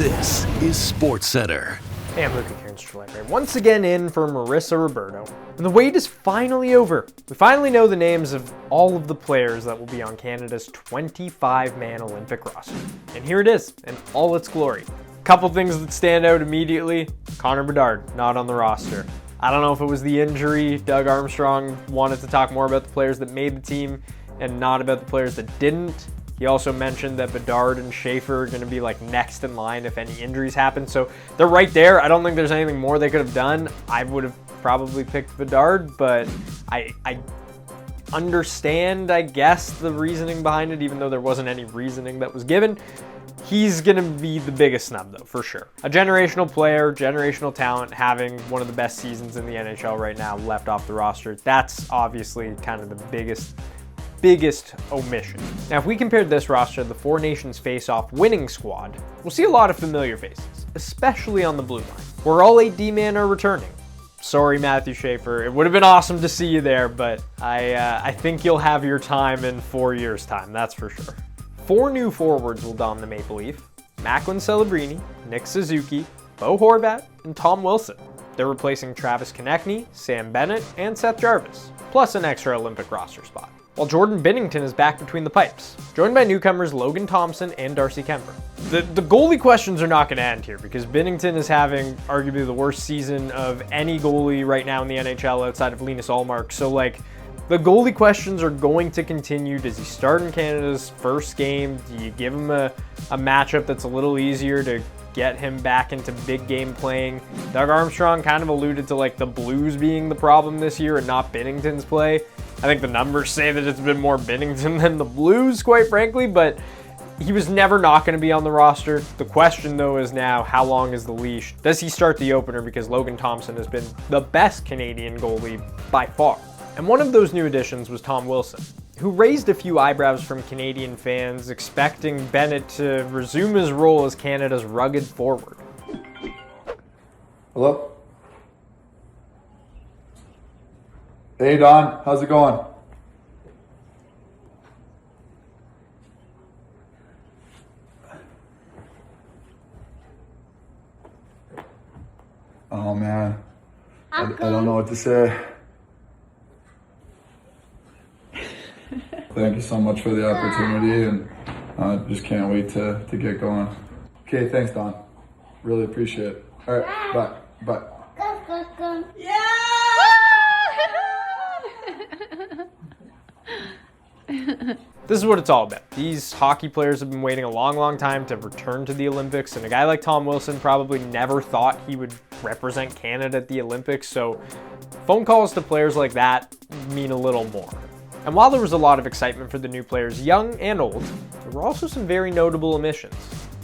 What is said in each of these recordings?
This is SportsCentre. Hey, I'm Luca Cairns, once again in for Marissa Roberto. And the wait is finally over. We finally know the names of all of the players that will be on Canada's 25-man Olympic roster. And here it is, in all its glory. Couple things that stand out immediately. Connor Bedard, not on the roster. I don't know if it was the injury. Doug Armstrong wanted to talk more about the players that made the team and not about the players that didn't. He also mentioned that Bedard and Schaefer are going to be like next in line if any injuries happen. So they're right there. I don't think there's anything more they could have done. I would have probably picked Bedard, but I understand, I guess, the reasoning behind it, even though there wasn't any reasoning that was given. He's going to be the biggest snub, though, for sure. A generational player, generational talent, having one of the best seasons in the NHL right now left off the roster. That's obviously kind of the biggest omission. Now, if we compared this roster to the Four Nations face-off winning squad, we'll see a lot of familiar faces, especially on the blue line, where all 8 D-men are returning. Sorry, Matthew Schaefer. It would have been awesome to see you there, but I think you'll have your time in 4 years' time, that's for sure. 4 new forwards will don the Maple Leaf: Macklin Celebrini, Nick Suzuki, Bo Horvat, and Tom Wilson. They're replacing Travis Konechny, Sam Bennett, and Seth Jarvis, plus an extra Olympic roster spot. While Jordan Binnington is back between the pipes, joined by newcomers Logan Thompson and Darcy Kemper. The goalie questions are not going to end here because Binnington is having arguably the worst season of any goalie right now in the NHL outside of Linus Ullmark. So the goalie questions are going to continue. Does he start in Canada's first game? Do you give him a matchup that's a little easier to get him back into big game playing? Doug Armstrong kind of alluded to the Blues being the problem this year and not Binnington's play. I think the numbers say that it's been more Binnington than the Blues, quite frankly, but he was never not going to be on the roster. The question, though, is now, how long is the leash? Does he start the opener? Because Logan Thompson has been the best Canadian goalie by far. And one of those new additions was Tom Wilson, who raised a few eyebrows from Canadian fans, expecting Bennett to resume his role as Canada's rugged forward. Hello? Hey Don, how's it going? Oh man, I don't know what to say. Thank you so much for the opportunity, and I just can't wait to get going. Okay, thanks Don. Really appreciate it. All right, bye. Yeah! This is what it's all about. These hockey players have been waiting a long time to return to the Olympics, and a guy like Tom Wilson probably never thought he would represent Canada at the Olympics, so phone calls to players like that mean a little more. And while there was a lot of excitement for the new players, young and old, there were also some very notable omissions.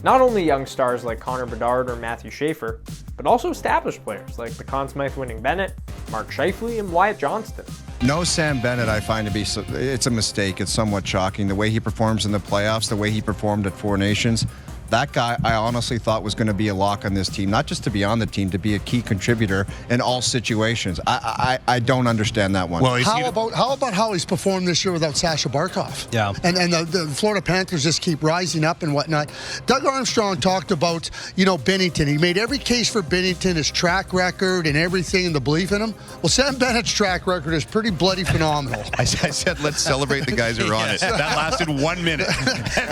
Not only young stars like Connor Bedard or Matthew Schaefer, but also established players like the Conn Smythe winning Bennett, Mark Scheifele, and Wyatt Johnston. No Sam Bennett, I find to be, it's a mistake. It's somewhat shocking. The way he performs in the playoffs, the way he performed at Four Nations, that guy I honestly thought was going to be a lock on this team, not just to be on the team, to be a key contributor in all situations. I don't understand that one. Well, how about how he's performed this year without Sasha Barkov? Yeah. And the Florida Panthers just keep rising up and whatnot. Doug Armstrong talked about, Binnington. He made every case for Binnington, his track record and everything and the belief in him. Well, Sam Bennett's track record is pretty bloody phenomenal. I said, let's celebrate the guys who are on it. That lasted 1 minute.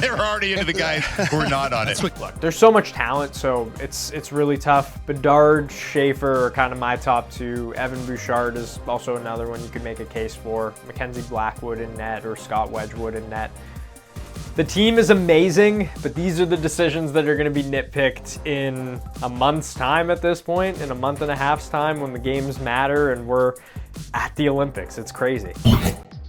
They were already into the guys who were not on it. Look, there's so much talent, so it's really tough. Bedard, Schaefer are kind of my top 2. Evan Bouchard is also another one you could make a case for. Mackenzie Blackwood in net or Scott Wedgwood in net. The team is amazing, but these are the decisions that are going to be nitpicked in a month's time at this point, in a month and a half's time when the games matter and we're at the Olympics. It's crazy.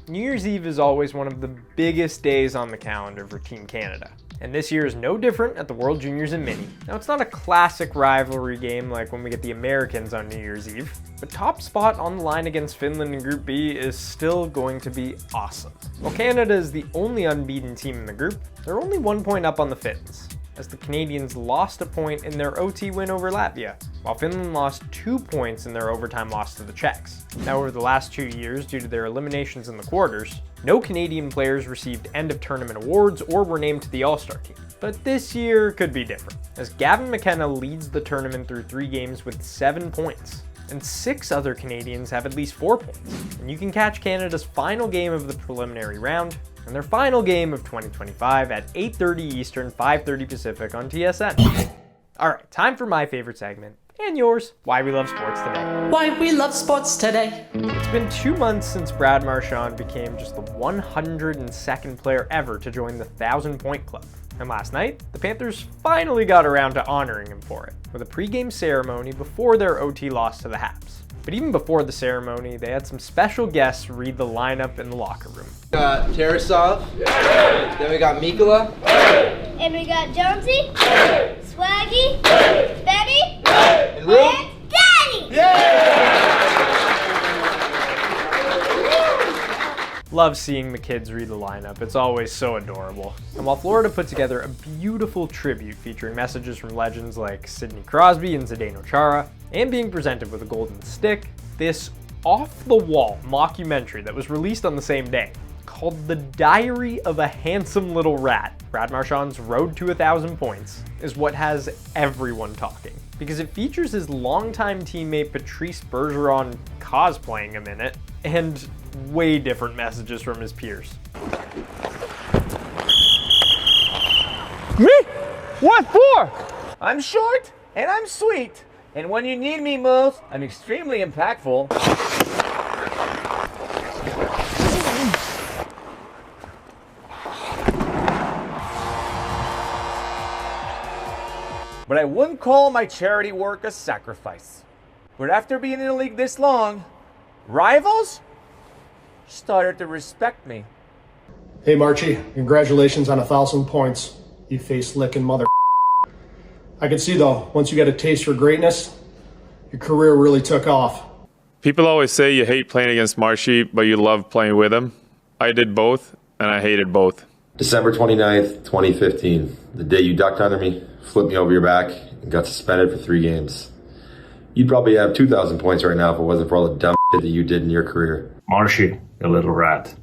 New Year's Eve is always one of the biggest days on the calendar for Team Canada. And this year is no different at the World Juniors in Mini. Now, it's not a classic rivalry game like when we get the Americans on New Year's Eve, but top spot on the line against Finland in Group B is still going to be awesome. While Canada is the only unbeaten team in the group, they're only 1 point up on the Finns, as the Canadians lost a point in their OT win over Latvia. while Finland lost 2 points in their overtime loss to the Czechs. Now, over the last 2 years, due to their eliminations in the quarters, no Canadian players received end-of-tournament awards or were named to the All-Star team. But this year could be different, as Gavin McKenna leads the tournament through 3 games with 7 points, and 6 other Canadians have at least 4 points. And you can catch Canada's final game of the preliminary round and their final game of 2025 at 8:30 Eastern, 5:30 Pacific on TSN. All right, time for my favorite segment, and yours, Why We Love Sports Today. Why we love sports today. It's been 2 months since Brad Marchand became just the 102nd player ever to join the 1,000-point club. And last night, the Panthers finally got around to honoring him for it, with a pregame ceremony before their OT loss to the Habs. But even before the ceremony, they had some special guests read the lineup in the locker room. We got Tarasov, then we got Mikkola, And we got Jonesy, Swaggy, Betty, and Rube. and Daddy! Love seeing the kids read the lineup. It's always so adorable. And while Florida put together a beautiful tribute featuring messages from legends like Sidney Crosby and Zdeno Chara, and being presented with a golden stick, this off-the-wall mockumentary that was released on the same day, called The Diary of a Handsome Little Rat, Brad Marchand's Road to 1,000 Points, is what has everyone talking. Because it features his longtime teammate Patrice Bergeron cosplaying him in it, and way different messages from his peers. Me? What for? I'm short and I'm sweet. And when you need me most, I'm extremely impactful. But I wouldn't call my charity work a sacrifice. But after being in the league this long, rivals started to respect me. Hey Marchie, congratulations on 1,000 points, you face-licking mother. I can see though, once you get a taste for greatness, your career really took off. People always say you hate playing against Marshy, but you love playing with him. I did both, and I hated both. December 29th, 2015, the day you ducked under me, flipped me over your back, and got suspended for 3 games. You'd probably have 2,000 points right now if it wasn't for all the dumb shit that you did in your career. Marshy, you little rat.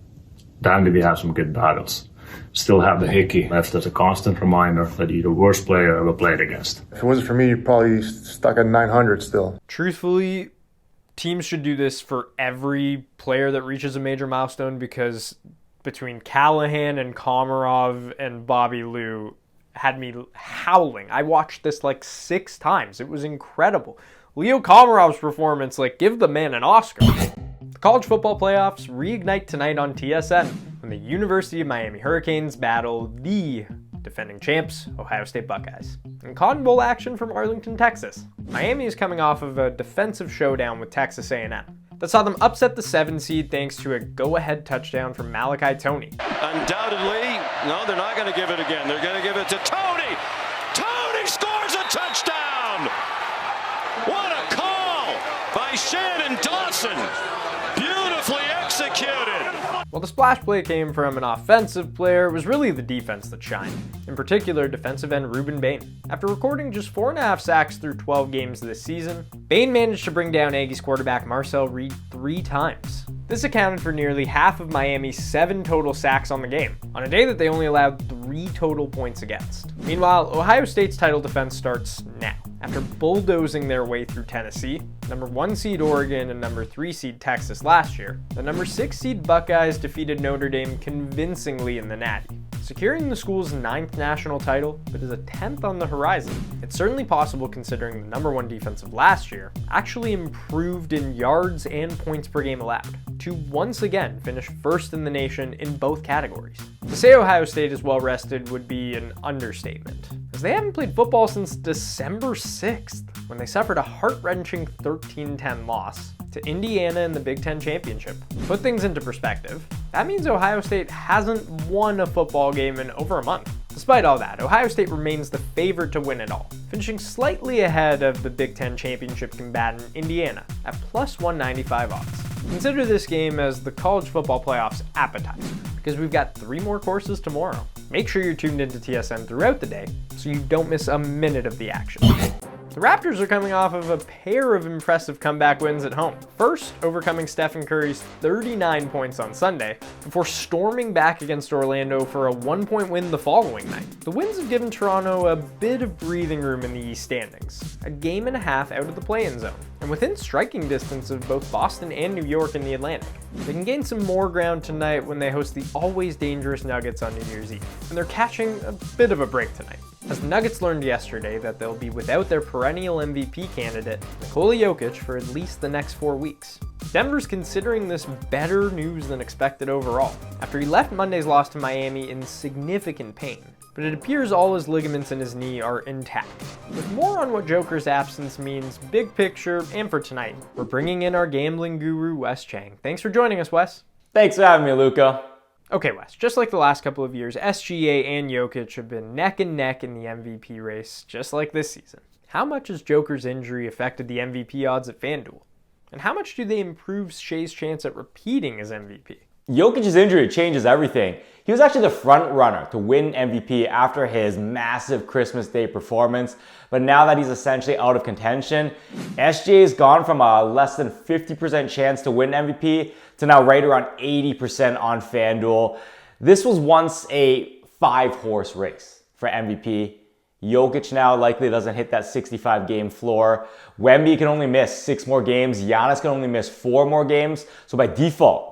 Damn, did we have some good battles. Still have the hickey left as a constant reminder that you're the worst player I ever played against. If it wasn't for me, you're probably stuck at 900 still. Truthfully, teams should do this for every player that reaches a major milestone, because between Callahan and Komarov and Bobby Lou had me howling. I watched this like 6 times. It was incredible. Leo Komarov's performance, like, give the man an Oscar. The college football playoffs reignite tonight on TSN when the University of Miami Hurricanes battle the defending champs, Ohio State Buckeyes. And Cotton Bowl action from Arlington, Texas. Miami is coming off of a defensive showdown with Texas A&M that saw them upset the 7 seed thanks to a go-ahead touchdown from Malachi Toney. Undoubtedly, no, they're not going to give it again. They're going to give it to Toney. Toney scores a touchdown! What a call by Shannon Dawson. Beautifully executed. While the splash play came from an offensive player, it was really the defense that shined. In particular, defensive end Ruben Bain. After recording just 4.5 sacks through 12 games this season, Bain managed to bring down Aggies quarterback Marcel Reed 3 times. This accounted for nearly half of Miami's 7 total sacks on the game, on a day that they only allowed 3 total points against. Meanwhile, Ohio State's title defense starts now. After bulldozing their way through Tennessee, number 1 seed Oregon and number 3 seed Texas last year, the number 6 seed Buckeyes defeated Notre Dame convincingly in the Natty, securing the school's 9th national title, but is a 10th on the horizon. It's certainly possible considering the number 1 defense of last year actually improved in yards and points per game allowed, to once again finish first in the nation in both categories. To say Ohio State is well rested would be an understatement, as they haven't played football since December 6th, when they suffered a heart-wrenching 13-10 loss to Indiana in the Big Ten Championship. To put things into perspective, that means Ohio State hasn't won a football game in over a month. Despite all that, Ohio State remains the favorite to win it all, finishing slightly ahead of the Big Ten Championship combatant Indiana at plus 195 odds. Consider this game as the college football playoffs appetizer, because we've got 3 more courses tomorrow. Make sure you're tuned into TSN throughout the day so you don't miss a minute of the action. The Raptors are coming off of a pair of impressive comeback wins at home. First, overcoming Stephen Curry's 39 points on Sunday, before storming back against Orlando for a 1-point win the following night. The wins have given Toronto a bit of breathing room in the East standings, a game and a half out of the play-in zone, and within striking distance of both Boston and New York in the Atlantic. They can gain some more ground tonight when they host the always dangerous Nuggets on New Year's Eve, and they're catching a bit of a break tonight, as the Nuggets learned yesterday that they'll be without their perennial MVP candidate, Nikola Jokic, for at least the next 4 weeks. Denver's considering this better news than expected overall, after he left Monday's loss to Miami in significant pain, but it appears all his ligaments in his knee are intact. With more on what Joker's absence means big picture and for tonight, we're bringing in our gambling guru, Wes Chang. Thanks for joining us, Wes. Thanks for having me, Luca. Okay, Wes, just like the last couple of years, SGA and Jokic have been neck and neck in the MVP race, just like this season. How much has Joker's injury affected the MVP odds at FanDuel? And how much do they improve Shea's chance at repeating as MVP? Jokic's injury changes everything. He was actually the front runner to win MVP after his massive Christmas Day performance, but now that he's essentially out of contention, SGA's gone from a less than 50% chance to win MVP to now right around 80% on FanDuel. This was once a 5-horse race for MVP. Jokic now likely doesn't hit that 65-game floor. Wemby can only miss 6 more games. Giannis can only miss 4 more games. So by default,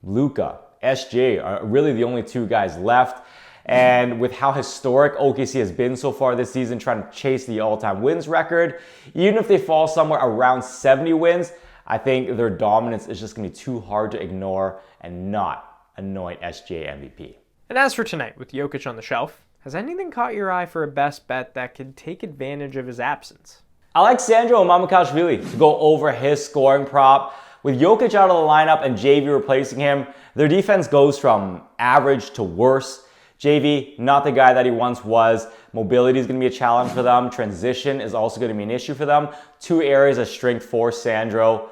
Luka, SJ are really the only 2 guys left. And with how historic OKC has been so far this season, trying to chase the all-time wins record, even if they fall somewhere around 70 wins, I think their dominance is just going to be too hard to ignore and not anoint SJ MVP. And as for tonight, with Jokic on the shelf, has anything caught your eye for a best bet that could take advantage of his absence? I like Sandro Mamakashvili to go over his scoring prop. With Jokic out of the lineup and JV replacing him, their defense goes from average to worse. JV, not the guy that he once was. Mobility is going to be a challenge for them. Transition is also going to be an issue for them. 2 areas of strength for Sandro.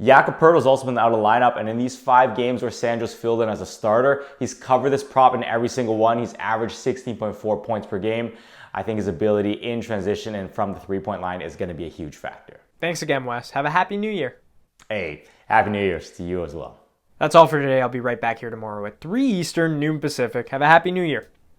Jakob Poeltl's also been out of the lineup, and in these 5 games where Sandro's filled in as a starter, he's covered this prop in every single one. He's averaged 16.4 points per game. I think his ability in transition and from the 3-point line is going to be a huge factor. Thanks again, Wes. Have a happy new year. Hey, Happy New Year's to you as well. That's all for today. I'll be right back here tomorrow at 3 Eastern, noon Pacific. Have a happy new year.